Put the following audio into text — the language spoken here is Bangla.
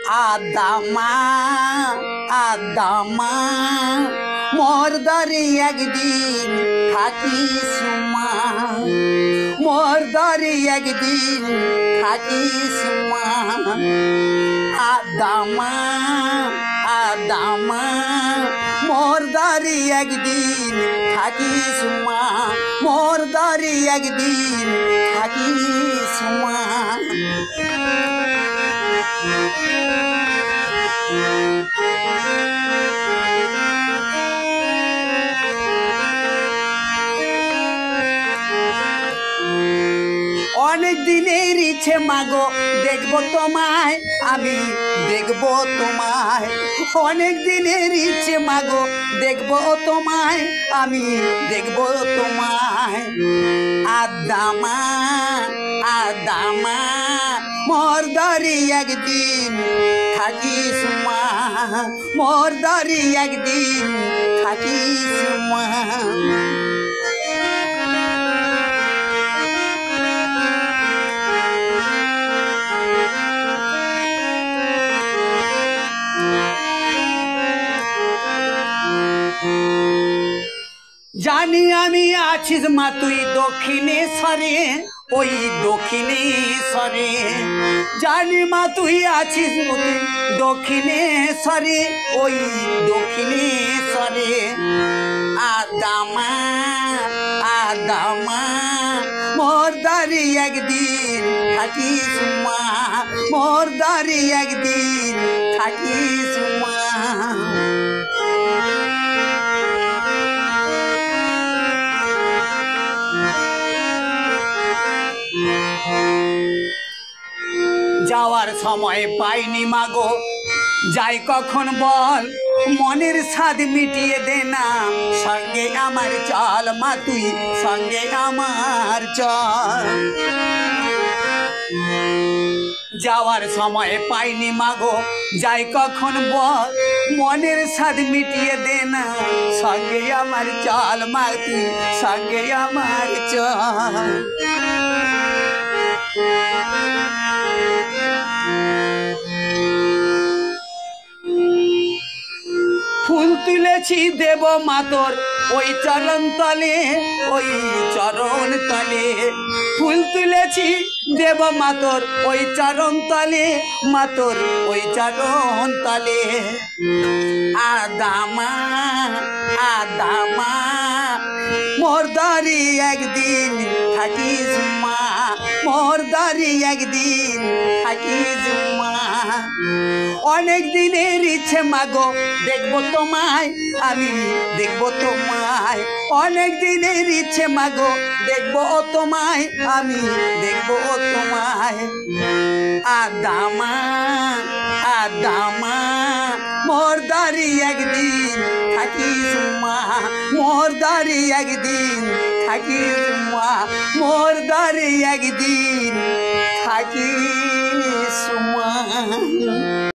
আদামা আদামা মোর দরে একদিন থাকি সুমা মোর দরে একদিন থাকি সুমা আদামা আদামা মোর দরে একদিন থাকি সুমা মোর দরে একদিন থাকি সুমা অনেক দিনের ইচ্ছে মাগো দেখবো তোমায় আমি দেখবো তোমায় অনেক দিনের ইচ্ছে মাগো দেখবো তোমায় আমি দেখবো তোমায় আদামা আদামা মোর দরে একদিন থাকিস মা মোর দরে একদিন থাকিস মা জানি আমি আছিস মা তুই দক্ষিণেশ্বরে ওই দক্ষিণেশ্বরে জানি মা তুই আছিস দক্ষিণেশ্বরে ওই দক্ষিণেশ্বরে আদামা আদামা মোর দরে একদিন থাকিস মা মোর দরে একদিন থাকিস মা যাওয়ার সময় পাইনি মাগো যাই কখন বল মনের স্বাদ মিটিয়ে দে না সঙ্গে আমার চল মা তুই সঙ্গে আমার চল যাওয়ার সময় পাইনি মাগো যাই কখন বল মনের স্বাদ মিটিয়ে দে না সঙ্গে আমার চল মা তুই সঙ্গে আমার চল ফুল তুলেছি দেব মাতর ওই চরণ তলে ওই চরণ তলে ফুল তুলেছি দেব মাতর ওই চরণ তলে মাতর ওই চরণ তলে আদামা আদামা মোর দরে একদিন থাকিস মা মোর দরে একদিন থাকিস মা অনেক দিনের ইচ্ছে মাগো দেখবো তোমায় আমি দেখবো তোমায় অনেক দিনের ইচ্ছে মাগো দেখবো তোমায় আমি দেখবো তোমায় আদামা আদামা মোর দরে একদিন থাকিস মা মোর দরে একদিন থাকিস মা মোর দরে একদিন থাকিস মা